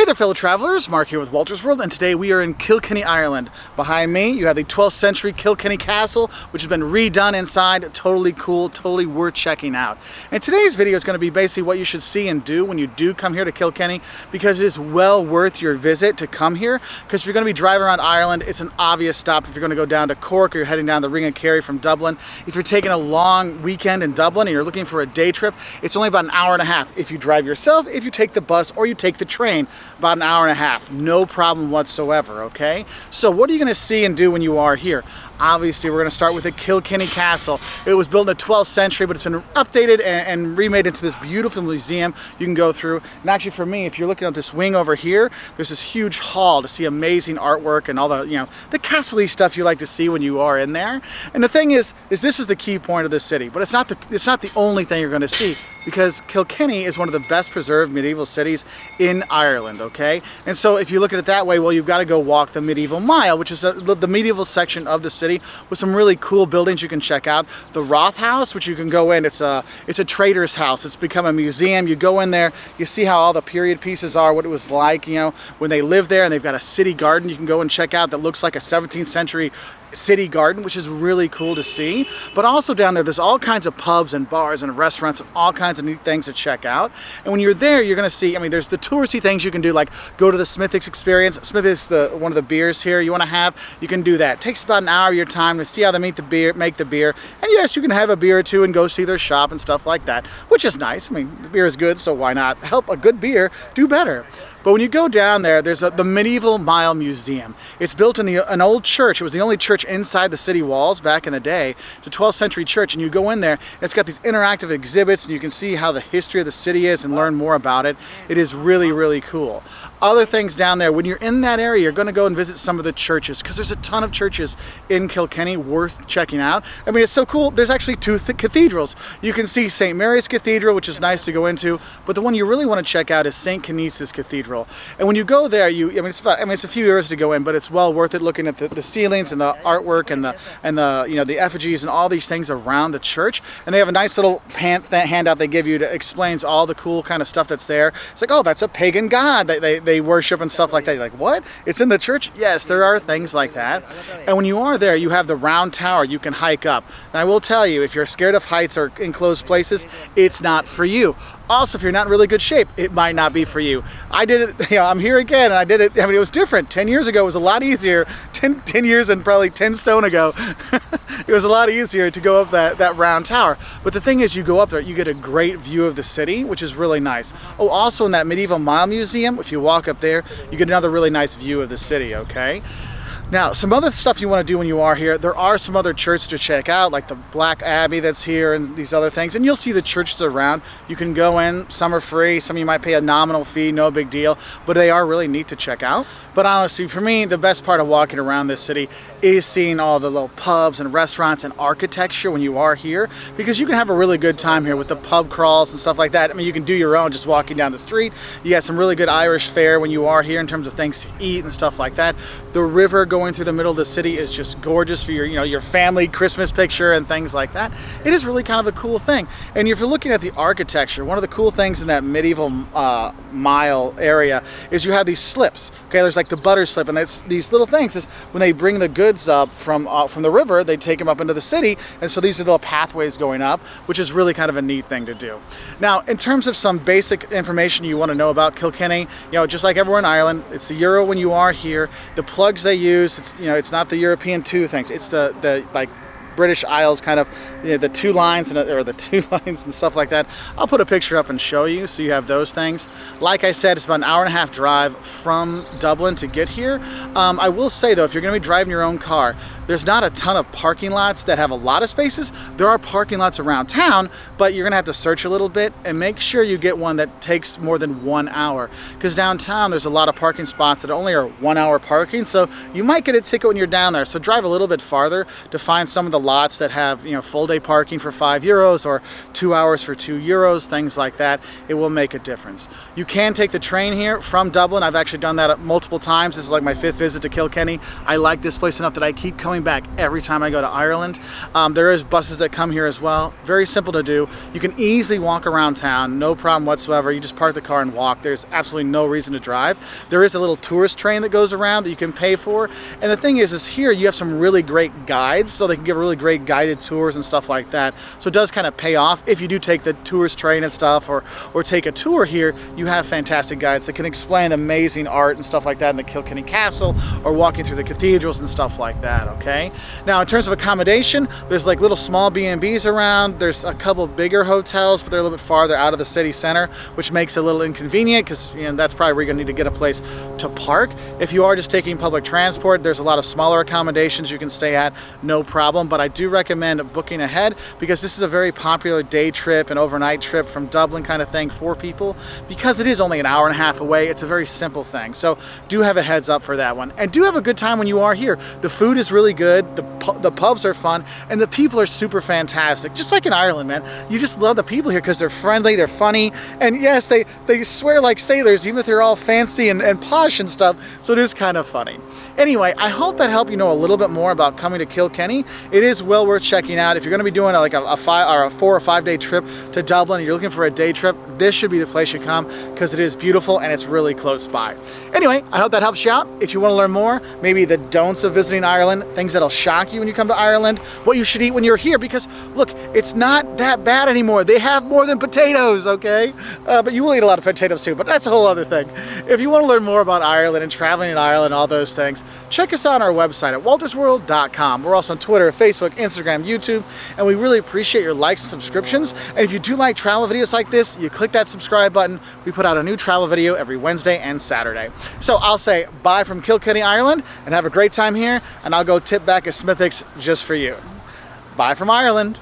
Hey there fellow travelers, Mark here with Wolters World, and today we are in Kilkenny, Ireland. Behind me you have the 12th century Kilkenny Castle, which has been redone inside. Totally cool, totally worth checking out. And today's video is going to be basically what you should see and do when you do come here to Kilkenny, because it is well worth your visit to come here, because if you're going to be driving around Ireland, it's an obvious stop. If you're going to go down to Cork or you're heading down the Ring of Kerry from Dublin, if you're taking a long weekend in Dublin and you're looking for a day trip, it's only about an hour and a half. If you drive yourself, if you take the bus or you take the train, about an hour and a half, no problem whatsoever, okay? So what are you gonna see and do when you are here? Obviously, we're gonna start with the Kilkenny Castle. It was built in the 12th century, but it's been updated and remade into this beautiful museum you can go through. And actually for me, if you're looking at this wing over here, there's this huge hall to see amazing artwork and all the, the castle-y stuff you like to see when you are in there. And the thing is this is the key point of the city, but it's not the only thing you're gonna see, because Kilkenny is one of the best preserved medieval cities in Ireland, okay? And so if you look at it that way, well, you've got to go walk the medieval mile, which is the medieval section of the city with some really cool buildings you can check out. The Roth House, which you can go in, it's a trader's house. It's become a museum. You go in there, you see how all the period pieces are, what it was like, when they lived there, and they've got a city garden you can go and check out that looks like a 17th century city garden, which is really cool to see. But also down there's all kinds of pubs and bars and restaurants and all kinds of neat things to check out. And when you're there, you're going to see, there's the touristy things you can do, like go to the Smithwick experience. Smithwick is one of the beers here you want to have. You can do that. It takes about an hour of your time to see how they make the beer. And yes, you can have a beer or two and go see their shop and stuff like that, which is nice. The beer is good, so why not help a good beer do better? But when you go down there, there's the Medieval Mile Museum. It's built in an old church. It was the only church inside the city walls back in the day. It's a 12th century church, and you go in there, and it's got these interactive exhibits, and you can see how the history of the city is and learn more about it. It is really, really cool. Other things down there, when you're in that area, you're going to go and visit some of the churches, because there's a ton of churches in Kilkenny worth checking out. It's so cool. There's actually two cathedrals. You can see St. Mary's Cathedral, which is nice to go into, but the one you really want to check out is St. Canice's Cathedral. And when you go there, it's a few euros to go in, but it's well worth it, looking at the ceilings and the artwork and the effigies and all these things around the church. And they have a nice little handout they give you that explains all the cool kind of stuff that's there. It's like, oh, that's a pagan god that they worship and stuff like that. You're like, what? It's in the church? Yes, there are things like that. And when you are there, you have the round tower you can hike up. And I will tell you, if you're scared of heights or enclosed places, it's not for you. Also, if you're not in really good shape, it might not be for you. I did it, I'm here again, and I did it, it was different. 10 years ago, it was a lot easier. 10 years and probably 10 stone ago, it was a lot easier to go up that round tower. But the thing is, you go up there, you get a great view of the city, which is really nice. Oh, also in that Medieval Mile Museum, if you walk up there, you get another really nice view of the city, okay? Now, some other stuff you want to do when you are here, there are some other churches to check out, like the Black Abbey that's here and these other things, and you'll see the churches around. You can go in, some are free, some you might pay a nominal fee, no big deal, but they are really neat to check out. But honestly, for me, the best part of walking around this city is seeing all the little pubs and restaurants and architecture when you are here, because you can have a really good time here with the pub crawls and stuff like that. You can do your own just walking down the street. You got some really good Irish fare when you are here in terms of things to eat and stuff like that. The river going through the middle of the city is just gorgeous for your family Christmas picture and things like that. It is really kind of a cool thing. And if you're looking at the architecture, one of the cool things in that medieval mile area is you have these slips. Okay, there's like the butter slip, and that's these little things is when they bring the goods up from the river, they take them up into the city, and so these are little pathways going up, which is really kind of a neat thing to do. Now, in terms of some basic information you want to know about Kilkenny, just like everywhere in Ireland, it's the euro when you are here. The plugs they use, it's not the European two things. It's the like British Isles kind of, the two lines and stuff like that. I'll put a picture up and show you so you have those things. Like I said, it's about an hour and a half drive from Dublin to get here. I will say though, if you're going to be driving your own car, there's not a ton of parking lots that have a lot of spaces. There are parking lots around town, but you're gonna have to search a little bit and make sure you get one that takes more than 1 hour. Because downtown, there's a lot of parking spots that only are 1 hour parking, so you might get a ticket when you're down there. So drive a little bit farther to find some of the lots that have full day parking for €5 or 2 hours for €2, things like that. It will make a difference. You can take the train here from Dublin. I've actually done that multiple times. This is like my 5th visit to Kilkenny. I like this place enough that I keep coming coming back every time I go to Ireland. There is buses that come here as well. Very simple to do. You can easily walk around town, no problem whatsoever. You just park the car and walk. There's absolutely no reason to drive. There is a little tourist train that goes around that you can pay for. And the thing is here you have some really great guides, so they can give really great guided tours and stuff like that. So it does kind of pay off if you do take the tourist train and stuff, or take a tour here. You have fantastic guides that can explain amazing art and stuff like that in the Kilkenny Castle, or walking through the cathedrals and stuff like that, okay? Now, in terms of accommodation, there's like little small B&Bs around. There's a couple bigger hotels, but they're a little bit farther out of the city center, which makes it a little inconvenient because, you know, that's probably where you're gonna need to get a place to park. If you are just taking public transport, there's a lot of smaller accommodations you can stay at, no problem. But I do recommend booking ahead, because this is a very popular day trip and overnight trip from Dublin kind of thing for people, because it is only an hour and a half away. It's a very simple thing. So do have a heads up for that one, and do have a good time when you are here. The food is really good, the pubs are fun, and the people are super fantastic. Just like in Ireland, man. You just love the people here because they're friendly, they're funny, and yes, they swear like sailors, even if they're all fancy and posh and stuff, so it is kind of funny. Anyway, I hope that helped you know a little bit more about coming to Kilkenny. It is well worth checking out. If you're going to be doing a 4 or 5 day trip to Dublin and you're looking for a day trip, this should be the place you come, because it is beautiful and it's really close by. Anyway, I hope that helps you out. If you want to learn more, maybe the don'ts of visiting Ireland, things that'll shock you when you come to Ireland, what you should eat when you're here, because look, it's not that bad anymore. They have more than potatoes, okay? But you will eat a lot of potatoes too, but that's a whole other thing. If you want to learn more about Ireland and traveling in Ireland, all those things, check us out on our website at woltersworld.com. We're also on Twitter, Facebook, Instagram, YouTube, and we really appreciate your likes and subscriptions. And if you do like travel videos like this, you click that subscribe button. We put out a new travel video every Wednesday and Saturday. So I'll say bye from Kilkenny, Ireland, and have a great time here, and I'll go tip back a Smithwick's just for you. Bye from Ireland.